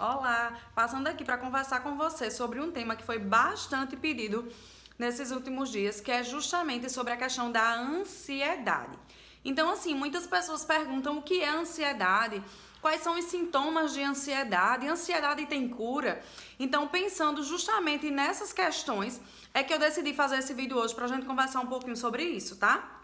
Olá, passando aqui para conversar com você sobre um tema que foi bastante pedido nesses últimos dias, que é justamente sobre a questão da ansiedade. Então, assim, muitas pessoas perguntam o que é ansiedade, quais são os sintomas de ansiedade, ansiedade tem cura? Então, pensando justamente nessas questões, é que eu decidi fazer esse vídeo hoje para a gente conversar um pouquinho sobre isso, tá?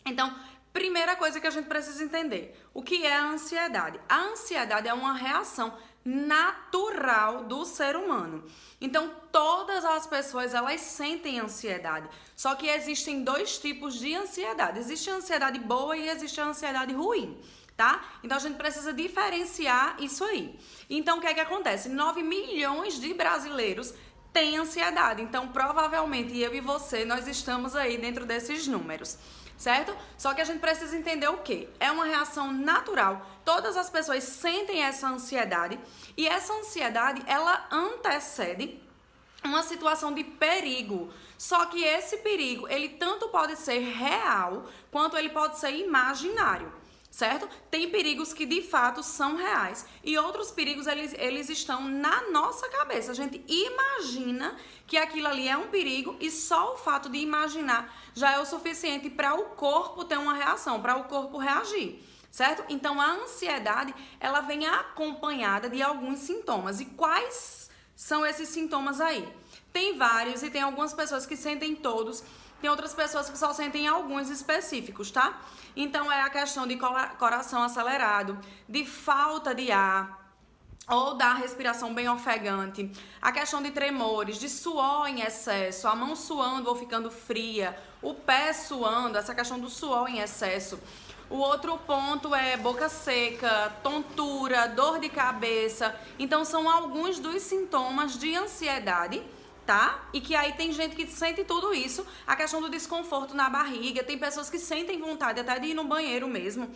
Então, primeira coisa que a gente precisa entender, o que é a ansiedade? A ansiedade é uma reação natural do ser humano. Então, todas as pessoas, elas sentem ansiedade. Só que existem dois tipos de ansiedade. Existe a ansiedade boa e existe a ansiedade ruim, tá? Então, a gente precisa diferenciar isso aí. Então, o que é que acontece? 9 milhões de brasileiros têm ansiedade. Então, provavelmente, eu e você, nós estamos aí dentro desses números. Certo? Só que a gente precisa entender o quê? É uma reação natural. Todas as pessoas sentem essa ansiedade e essa ansiedade, ela antecede uma situação de perigo. Só que esse perigo, ele tanto pode ser real quanto ele pode ser imaginário. Certo? Tem perigos que de fato são reais e outros perigos eles estão na nossa cabeça. A gente imagina que aquilo ali é um perigo e só o fato de imaginar já é o suficiente para o corpo ter uma reação, para o corpo reagir. Certo? Então a ansiedade, ela vem acompanhada de alguns sintomas. E quais são esses sintomas aí? Tem vários e tem algumas pessoas que sentem todos. Tem outras pessoas que só sentem alguns específicos, tá? Então é a questão de coração acelerado, de falta de ar ou da respiração bem ofegante, a questão de tremores, de suor em excesso, a mão suando ou ficando fria, o pé suando, essa questão do suor em excesso. O outro ponto é boca seca, tontura, dor de cabeça. Então são alguns dos sintomas de ansiedade, tá? E que aí tem gente que sente tudo isso, a questão do desconforto na barriga, tem pessoas que sentem vontade até de ir no banheiro mesmo,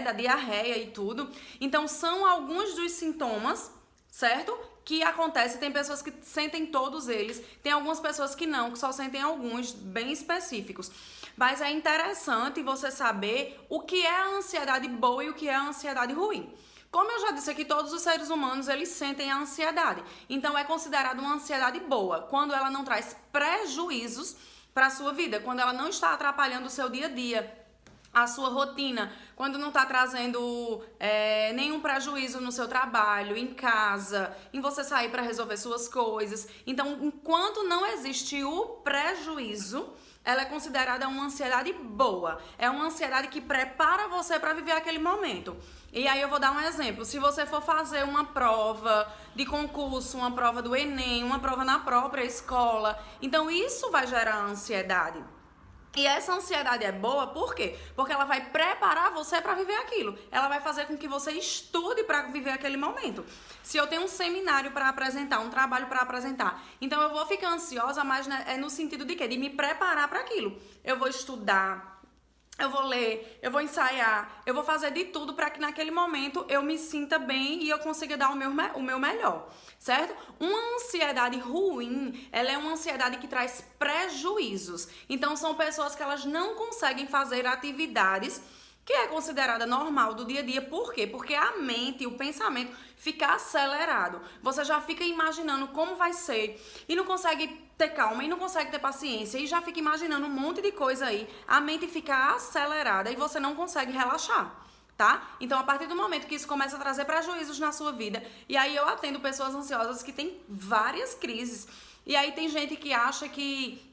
da diarreia e tudo. Então são alguns dos sintomas, certo? Que acontece, tem pessoas que sentem todos eles, tem algumas pessoas que não, que só sentem alguns bem específicos. Mas é interessante você saber o que é a ansiedade boa e o que é a ansiedade ruim. Como eu já disse aqui, todos os seres humanos, eles sentem a ansiedade. Então, é considerada uma ansiedade boa, quando ela não traz prejuízos para a sua vida, quando ela não está atrapalhando o seu dia a dia, a sua rotina, quando não está trazendo nenhum prejuízo no seu trabalho, em casa, em você sair para resolver suas coisas. Então, enquanto não existe o prejuízo, ela é considerada uma ansiedade boa. É uma ansiedade que prepara você para viver aquele momento. E aí eu vou dar um exemplo. Se você for fazer uma prova de concurso, uma prova do Enem, uma prova na própria escola, então isso vai gerar ansiedade. E essa ansiedade é boa, por quê? Porque ela vai preparar você para viver aquilo. Ela vai fazer com que você estude para viver aquele momento. Se eu tenho um seminário para apresentar, um trabalho para apresentar, então eu vou ficar ansiosa, mas é no sentido de quê? De me preparar para aquilo. Eu vou estudar, eu vou ler, eu vou ensaiar, eu vou fazer de tudo para que naquele momento eu me sinta bem e eu consiga dar o meu melhor, certo? Uma ansiedade ruim, ela é uma ansiedade que traz prejuízos. Então são pessoas que elas não conseguem fazer atividades que é considerada normal do dia a dia. Por quê? Porque a mente, o pensamento fica acelerado. Você já fica imaginando como vai ser e não consegue ter calma e não consegue ter paciência e já fica imaginando um monte de coisa aí. A mente fica acelerada e você não consegue relaxar, tá? Então, a partir do momento que isso começa a trazer prejuízos na sua vida, e aí eu atendo pessoas ansiosas que têm várias crises, e aí tem gente que acha que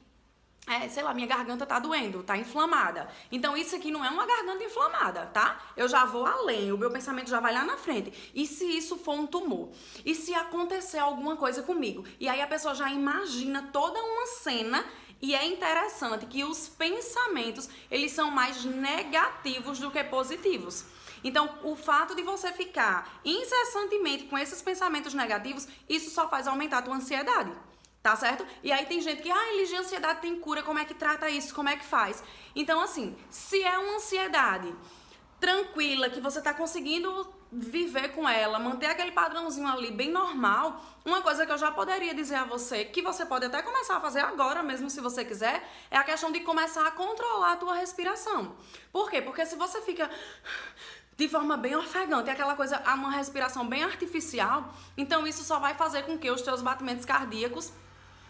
sei lá, minha garganta tá doendo, tá inflamada. Então isso aqui não é uma garganta inflamada, tá? Eu já vou além, o meu pensamento já vai lá na frente. E se isso for um tumor? E se acontecer alguma coisa comigo? E aí a pessoa já imagina toda uma cena. E é interessante que os pensamentos, eles são mais negativos do que positivos. Então, o fato de você ficar incessantemente com esses pensamentos negativos, isso só faz aumentar a tua ansiedade. Tá certo? E aí tem gente que, de ansiedade tem cura, como é que trata isso, como é que faz? Então, assim, se é uma ansiedade tranquila, que você tá conseguindo viver com ela, manter aquele padrãozinho ali bem normal, uma coisa que eu já poderia dizer a você, que você pode até começar a fazer agora mesmo, se você quiser, é a questão de começar a controlar a tua respiração. Por quê? Porque se você fica de forma bem ofegante, aquela coisa, uma respiração bem artificial, então isso só vai fazer com que os teus batimentos cardíacos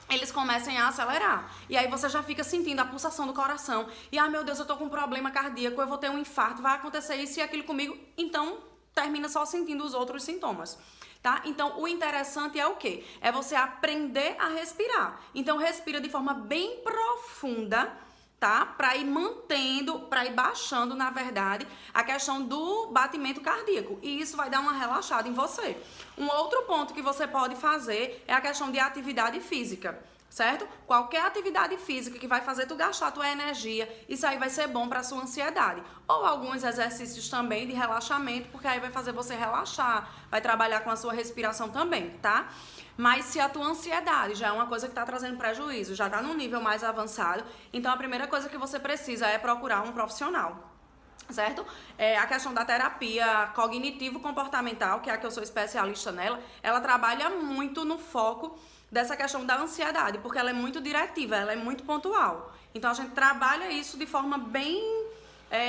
eles comecem a acelerar. E aí você já fica sentindo a pulsação do coração. E, meu Deus, eu tô com um problema cardíaco, eu vou ter um infarto, vai acontecer isso e aquilo comigo. Então, termina só sentindo os outros sintomas. Tá? Então, o interessante é o quê? É você aprender a respirar. Então, respira de forma bem profunda, tá? Para ir mantendo, para ir baixando, na verdade, a questão do batimento cardíaco. E isso vai dar uma relaxada em você. Um outro ponto que você pode fazer é a questão de atividade física, certo? Qualquer atividade física que vai fazer tu gastar a tua energia, isso aí vai ser bom para sua ansiedade. Ou alguns exercícios também de relaxamento, porque aí vai fazer você relaxar, vai trabalhar com a sua respiração também, tá? Mas se a tua ansiedade já é uma coisa que está trazendo prejuízo, já está num nível mais avançado, então a primeira coisa que você precisa é procurar um profissional, certo? A questão da terapia cognitivo-comportamental, que é a que eu sou especialista nela, ela trabalha muito no foco dessa questão da ansiedade, porque ela é muito diretiva, ela é muito pontual. Então a gente trabalha isso de forma bem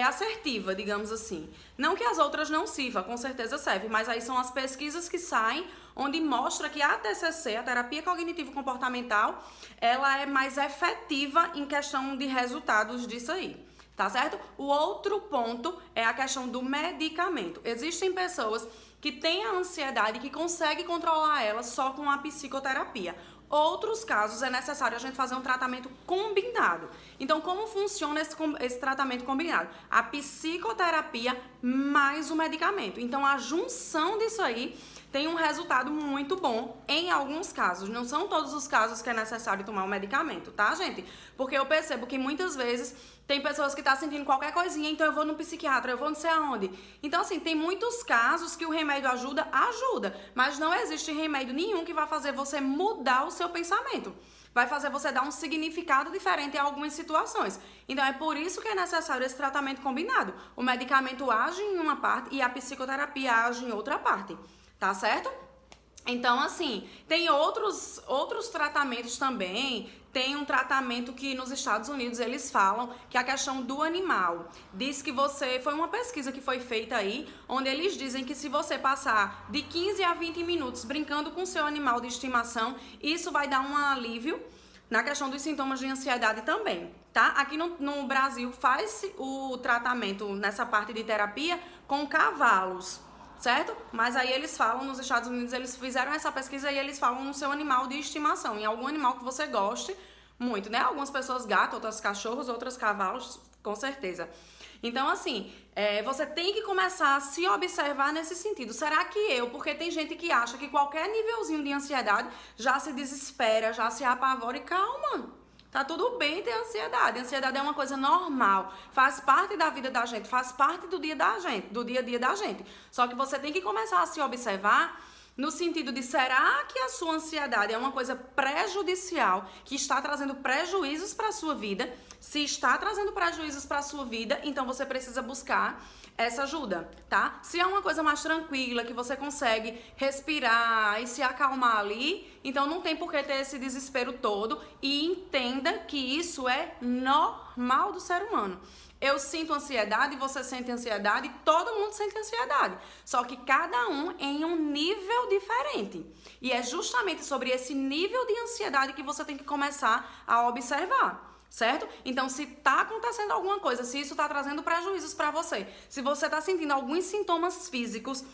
assertiva, digamos assim. Não que as outras não sirvam, com certeza serve, mas aí são as pesquisas que saem onde mostra que a TCC, a terapia cognitivo-comportamental, ela é mais efetiva em questão de resultados disso aí, tá certo? O outro ponto é a questão do medicamento. Existem pessoas que têm a ansiedade e que conseguem controlar ela só com a psicoterapia. Outros casos é necessário a gente fazer um tratamento combinado. Então, como funciona esse tratamento combinado? A psicoterapia mais o medicamento. Então, a junção disso aí tem um resultado muito bom em alguns casos. Não são todos os casos que é necessário tomar o medicamento, tá, gente? Porque eu percebo que muitas vezes tem pessoas que estão sentindo qualquer coisinha, então eu vou no psiquiatra, eu vou não sei aonde. Então, assim, tem muitos casos que o remédio ajuda, mas não existe remédio nenhum que vai fazer você mudar o seu pensamento. Vai fazer você dar um significado diferente em algumas situações. Então, é por isso que é necessário esse tratamento combinado. O medicamento age em uma parte e a psicoterapia age em outra parte, tá certo? Então, assim, tem outros tratamentos também. Tem um tratamento que nos Estados Unidos eles falam que é a questão do animal. Diz que foi uma pesquisa que foi feita aí, onde eles dizem que se você passar de 15 a 20 minutos brincando com o seu animal de estimação, isso vai dar um alívio na questão dos sintomas de ansiedade também, tá? Aqui no Brasil faz o tratamento nessa parte de terapia com cavalos, certo? Mas aí eles falam, nos Estados Unidos, eles fizeram essa pesquisa e eles falam no seu animal de estimação, em algum animal que você goste muito, né? Algumas pessoas gato, outras cachorros, outras cavalos, com certeza. Então, assim, você tem que começar a se observar nesse sentido. Será que porque tem gente que acha que qualquer nívelzinho de ansiedade já se desespera, já se apavora e calma. Tá tudo bem ter ansiedade. A ansiedade é uma coisa normal, faz parte da vida da gente, faz parte do dia a dia da gente. Só que você tem que começar a se observar no sentido de, será que a sua ansiedade é uma coisa prejudicial, que está trazendo prejuízos para a sua vida? Se está trazendo prejuízos para a sua vida, então você precisa buscar essa ajuda, tá? Se é uma coisa mais tranquila, que você consegue respirar e se acalmar ali, então não tem por que ter esse desespero todo, e entenda que isso é normal do ser humano. Eu sinto ansiedade, você sente ansiedade, todo mundo sente ansiedade. Só que cada um em um nível diferente. E é justamente sobre esse nível de ansiedade que você tem que começar a observar, certo? Então, se tá acontecendo alguma coisa, se isso tá trazendo prejuízos para você, se você tá sentindo alguns sintomas físicos,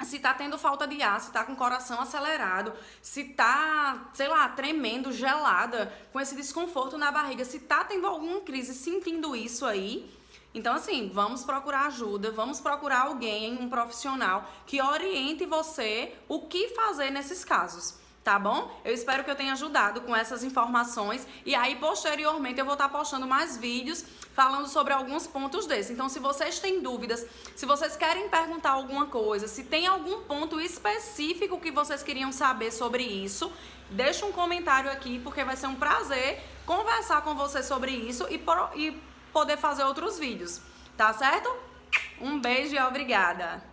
se tá tendo falta de ar, se tá com o coração acelerado, se tá, sei lá, tremendo, gelada, com esse desconforto na barriga, se tá tendo alguma crise sentindo isso aí, então assim, vamos procurar ajuda, vamos procurar alguém, um profissional que oriente você o que fazer nesses casos. Tá bom? Eu espero que eu tenha ajudado com essas informações e aí posteriormente eu vou estar postando mais vídeos falando sobre alguns pontos desses. Então, se vocês têm dúvidas, se vocês querem perguntar alguma coisa, se tem algum ponto específico que vocês queriam saber sobre isso, deixa um comentário aqui, porque vai ser um prazer conversar com você sobre isso e poder fazer outros vídeos, tá certo? Um beijo e obrigada!